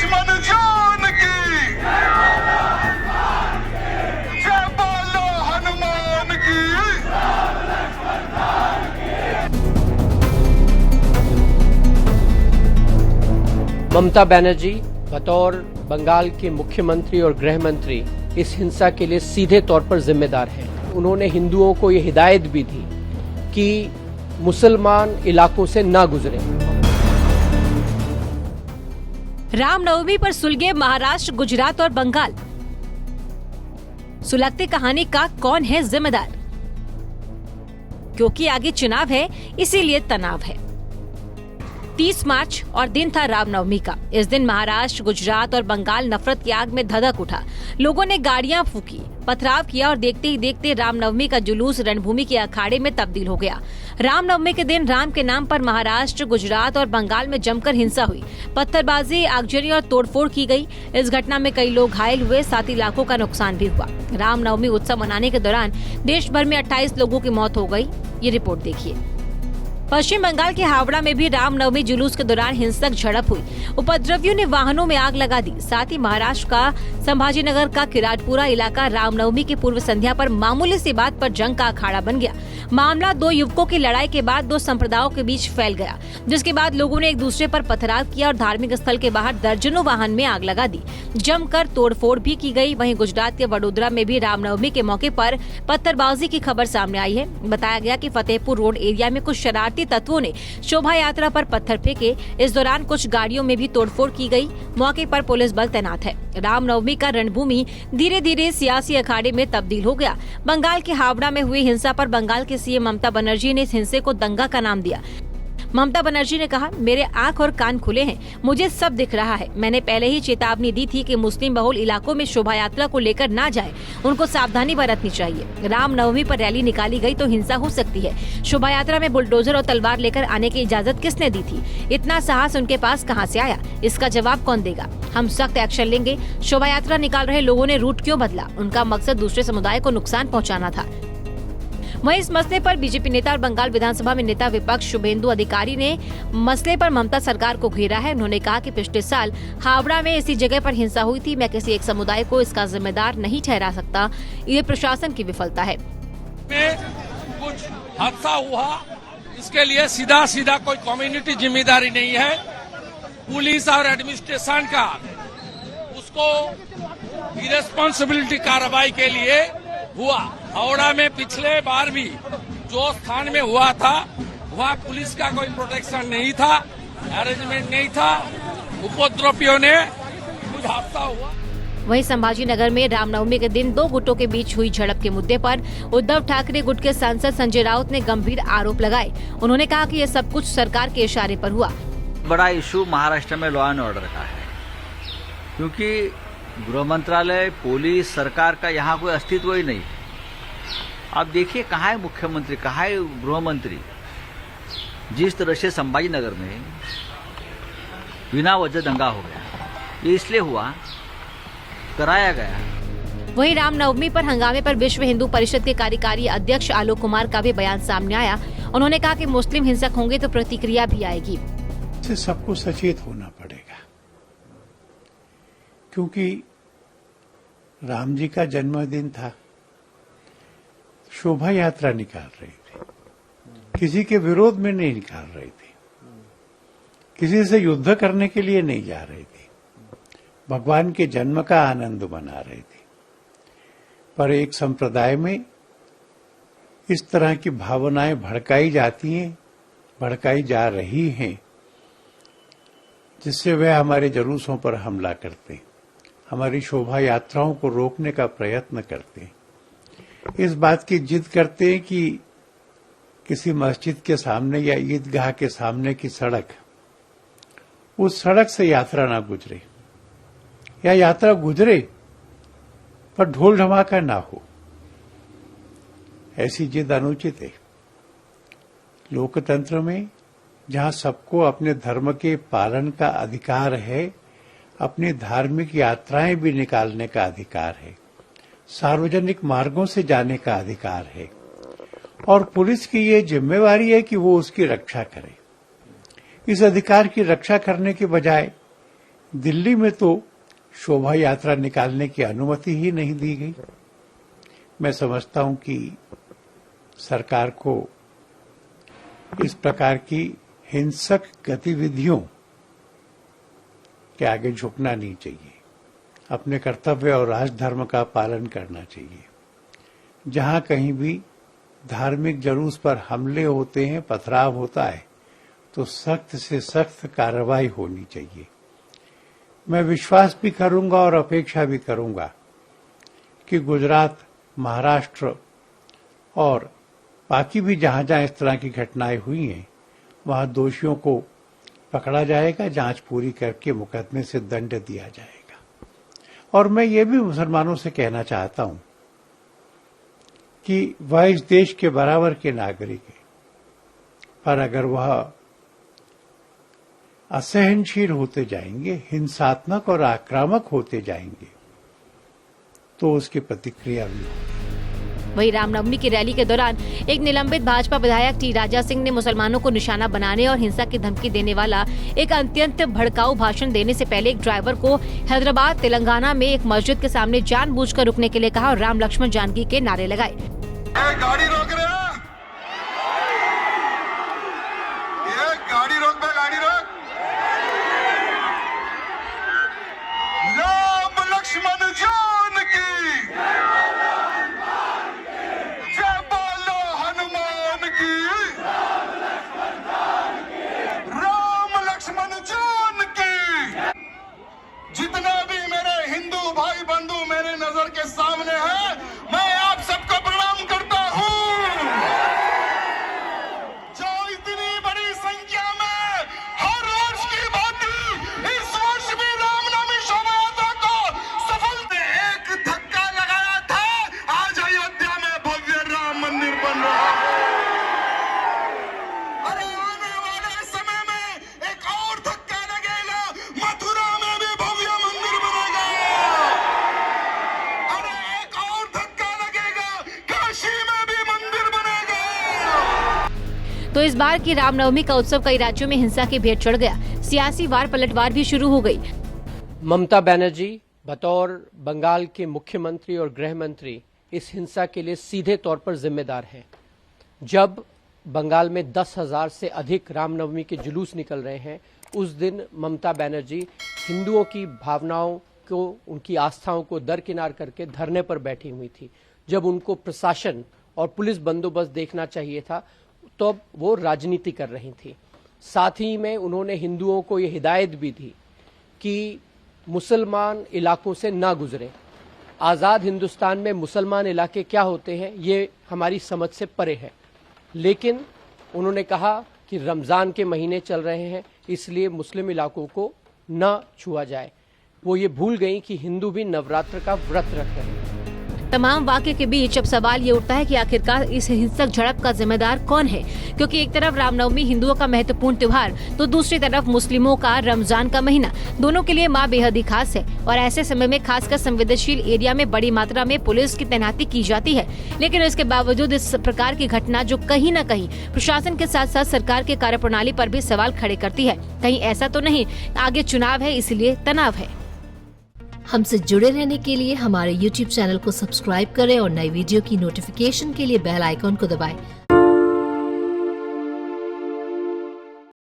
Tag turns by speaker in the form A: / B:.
A: लक्ष्मण जान की, जय बोलो हनुमान की।
B: ममता बनर्जी बतौर बंगाल के मुख्यमंत्री और गृह मंत्री इस हिंसा के लिए सीधे तौर पर जिम्मेदार हैं। उन्होंने हिंदुओं को ये हिदायत भी दी कि मुसलमान इलाकों से ना गुजरें।
C: रामनवमी पर सुलगे महाराष्ट्र, गुजरात और बंगाल। सुलगती कहानी का कौन है जिम्मेदार? क्योंकि आगे चुनाव है, इसीलिए तनाव है। 30 मार्च और दिन था रामनवमी का। इस दिन महाराष्ट्र, गुजरात और बंगाल नफरत की आग में धधक उठा। लोगों ने गाड़ियां फूंकी, पथराव किया और देखते ही देखते रामनवमी का जुलूस रणभूमि के अखाड़े में तब्दील हो गया। रामनवमी के दिन राम के नाम पर महाराष्ट्र, गुजरात और बंगाल में जमकर हिंसा हुई। पत्थरबाजी, आगजनी और तोड़फोड़ की गई। इस घटना में कई लोग घायल हुए, साथ ही लाखों का नुकसान भी हुआ। रामनवमी उत्सव मनाने के दौरान देश भर में 28 लोगों की मौत हो गई। ये रिपोर्ट देखिए। पश्चिम बंगाल के हावड़ा में भी रामनवमी जुलूस के दौरान हिंसक झड़प हुई। उपद्रवियों ने वाहनों में आग लगा दी। साथ ही महाराष्ट्र का संभाजीनगर का किराटपुरा इलाका रामनवमी की पूर्व संध्या पर मामूली सी बात पर जंग का अखाड़ा बन गया। मामला 2 युवकों की लड़ाई के बाद 2 संप्रदायों के बीच फैल गया, जिसके बाद लोगों ने एक दूसरे पर पथराव किया और धार्मिक स्थल के बाहर दर्जनों वाहन में आग लगा दी। जमकर तोड़फोड़ भी की गई। वहीं गुजरात के वडोदरा में भी रामनवमी के मौके पर पत्थरबाजी की खबर सामने आई है। बताया गया कि फतेहपुर रोड एरिया में कुछ शरारती तत्वों ने शोभा यात्रा पर पत्थर फेंके। इस दौरान कुछ गाड़ियों में भी तोड़फोड़ की गई। मौके पर पुलिस बल तैनात है। रामनवमी का रणभूमि धीरे धीरे सियासी अखाड़े में तब्दील हो गया। बंगाल के हावड़ा में हुई हिंसा पर बंगाल के सीएम ममता बनर्जी ने इस हिंसे को दंगा का नाम दिया। ममता बनर्जी ने कहा, मेरे आंख और कान खुले हैं, मुझे सब दिख रहा है। मैंने पहले ही चेतावनी दी थी कि मुस्लिम बहुल इलाकों में शोभा यात्रा को लेकर ना जाए, उनको सावधानी बरतनी चाहिए। रामनवमी पर रैली निकाली गई तो हिंसा हो सकती है। शोभा यात्रा में बुलडोजर और तलवार लेकर आने की इजाजत किसने दी थी? इतना साहस उनके पास कहां से आया? इसका जवाब कौन देगा? हम सख्त एक्शन लेंगे। शोभा यात्रा निकाल रहे लोगों ने रूट क्यों बदला? उनका मकसद दूसरे समुदाय को नुकसान पहुँचाना था। वहीं इस मसले पर बीजेपी नेता और बंगाल विधानसभा में नेता विपक्ष शुभेंदु अधिकारी ने मसले पर ममता सरकार को घेरा है। उन्होंने कहा कि पिछले साल हावड़ा में इसी जगह पर हिंसा हुई थी। मैं किसी एक समुदाय को इसका जिम्मेदार नहीं ठहरा सकता। ये प्रशासन की विफलता है।
D: कुछ हादसा हुआ, इसके लिए सीधा सीधा कोई कम्युनिटी जिम्मेदारी नहीं है। पुलिस और एडमिनिस्ट्रेशन का उसको इरेस्पॉन्सिबिलिटी कार्रवाई के लिए हुआ। हावड़ा में पिछले बार भी जो स्थान में हुआ था वहाँ पुलिस का कोई प्रोटेक्शन नहीं था, अरेंजमेंट नहीं था। उपद्रवियों ने कुछ हादसा हुआ।
C: वहीं संभाजीनगर में रामनवमी के दिन 2 गुटों के बीच हुई झड़प के मुद्दे पर उद्धव ठाकरे गुट के सांसद संजय राउत ने गंभीर आरोप लगाए। उन्होंने कहा कि यह सब कुछ सरकार के इशारे पर हुआ।
E: बड़ा इशू महाराष्ट्र में लॉ एंड ऑर्डर का है, क्योंकि गृह मंत्रालय, पुलिस, सरकार का यहाँ कोई अस्तित्व ही नहीं। आप देखिए कहाँ है मुख्यमंत्री, कहाँ है गृह मंत्री। जिस तरह से संभाजीनगर में बिना वजह दंगा हो गया, ये इसलिए हुआ, कराया गया।
C: वहीं रामनवमी पर हंगामे पर विश्व हिंदू परिषद के कार्यकारी अध्यक्ष आलोक कुमार का भी बयान सामने आया। उन्होंने कहा कि मुस्लिम हिंसक होंगे तो प्रतिक्रिया भी आएगी।
F: सबको सचेत होना पड़ेगा, क्योंकि राम जी का जन्मदिन था। शोभा यात्रा निकाल रही थी, किसी के विरोध में नहीं निकाल रही थी, किसी से युद्ध करने के लिए नहीं जा रही थी, भगवान के जन्म का आनंद मना रही थी। पर एक संप्रदाय में इस तरह की भावनाएं भड़काई जाती हैं, भड़काई जा रही हैं, जिससे वे हमारे जुलूसों पर हमला करते, हमारी शोभा यात्राओं को रोकने का प्रयत्न करते, इस बात की जिद करते हैं कि किसी मस्जिद के सामने या ईदगाह के सामने की सड़क, उस सड़क से यात्रा ना गुजरे, या यात्रा गुजरे पर ढोल धमाका ना हो। ऐसी जिद अनुचित है। लोकतंत्र में जहां सबको अपने धर्म के पालन का अधिकार है, अपनी धार्मिक यात्राएं भी निकालने का अधिकार है, सार्वजनिक मार्गों से जाने का अधिकार है, और पुलिस की ये जिम्मेवारी है कि वो उसकी रक्षा करे। इस अधिकार की रक्षा करने के बजाय दिल्ली में तो शोभा यात्रा निकालने की अनुमति ही नहीं दी गई। मैं समझता हूं कि सरकार को इस प्रकार की हिंसक गतिविधियों के आगे झुकना नहीं चाहिए। अपने कर्तव्य और राजधर्म का पालन करना चाहिए। जहां कहीं भी धार्मिक जुलूस पर हमले होते हैं, पथराव होता है, तो सख्त से सख्त कार्रवाई होनी चाहिए। मैं विश्वास भी करूंगा और अपेक्षा भी करूंगा कि गुजरात, महाराष्ट्र और बाकी भी जहां जहां इस तरह की घटनाएं हुई हैं, वहां दोषियों को पकड़ा जाएगा, जांच पूरी करके मुकदमे से दंड दिया जाएगा। और मैं ये भी मुसलमानों से कहना चाहता हूं कि वह इस देश के बराबर के नागरिक हैं, पर अगर वह असहनशील होते जाएंगे, हिंसात्मक और आक्रामक होते जाएंगे, तो उसकी प्रतिक्रिया भी होगी।
C: वहीं रामनवमी की रैली के दौरान एक निलंबित भाजपा विधायक टी राजा सिंह ने मुसलमानों को निशाना बनाने और हिंसा की धमकी देने वाला एक अत्यंत भड़काऊ भाषण देने से पहले एक ड्राइवर को हैदराबाद, तेलंगाना में एक मस्जिद के सामने जानबूझकर रुकने के लिए कहा और राम लक्ष्मण जानकी के नारे लगाए।
A: गाड़ी रोक रहे हैं, ये गाड़ी रोक दे, गाड़ी रोक। राम लक्ष्मण जानकी, जय बोलो हनुमान की। राम लक्ष्मण जानकी। जितने भी मेरे हिंदू भाई बंधु मेरे नजर के सामने हैं, मैं आप सबको प्रणाम करता हूं। जो इतनी बड़ी संख्या में हर वर्ष की भांति इस वर्ष भी रामनवमी शोभा यात्रा को सफल एक धक्का लगाया था, आज अयोध्या में भव्य राम मंदिर बन रहा है। अरे आने वाले समय में एक और धक्का लगेगा, मथुरा में भी भव्य मंदिर बनेगा। अरे एक और धक्का लगेगा, काशी में भी मंदिर बनेगा।
C: तो इस बार की रामनवमी का उत्सव कई राज्यों में हिंसा की भेंट चढ़ गया। सियासी वार पलटवार भी शुरू हो गई।
B: ममता बनर्जी बतौर बंगाल के मुख्यमंत्री और गृह मंत्री इस हिंसा के लिए सीधे तौर पर जिम्मेदार हैं। जब बंगाल में 10,000 से अधिक रामनवमी के जुलूस निकल रहे हैं, उस दिन ममता बनर्जी हिंदुओं की भावनाओं को, उनकी आस्थाओं को दरकिनार करके धरने पर बैठी हुई थी। जब उनको प्रशासन और पुलिस बंदोबस्त देखना चाहिए था, तो वो राजनीति कर रही थी। साथ ही में उन्होंने हिंदुओं को ये हिदायत भी दी कि मुसलमान इलाकों से ना गुजरें। आज़ाद हिंदुस्तान में मुसलमान इलाके क्या होते हैं, ये हमारी समझ से परे है। लेकिन उन्होंने कहा कि रमज़ान के महीने चल रहे हैं, इसलिए मुस्लिम इलाकों को न छुआ जाए। वो ये भूल गई कि हिंदू भी नवरात्र का व्रत रख रहे हैं।
C: तमाम वाक़े के बीच अब सवाल ये उठता है कि आखिरकार इस हिंसक झड़प का जिम्मेदार कौन है, क्योंकि एक तरफ रामनवमी हिंदुओं का महत्वपूर्ण त्योहार, तो दूसरी तरफ मुस्लिमों का रमजान का महीना। दोनों के लिए माँ बेहद ही खास है और ऐसे समय में खासकर संवेदनशील एरिया में बड़ी मात्रा में पुलिस की तैनाती की जाती है। लेकिन इसके बावजूद इस प्रकार की घटना जो कहीं न कहीं प्रशासन के साथ साथ सरकार की कार्यप्रणाली पर भी सवाल खड़े करती है। कहीं ऐसा तो नहीं आगे चुनाव है इसलिए तनाव है।
G: हमसे जुड़े रहने के लिए हमारे YouTube चैनल को सब्सक्राइब करें और नई वीडियो की नोटिफिकेशन के लिए बेल आइकॉन को दबाएं।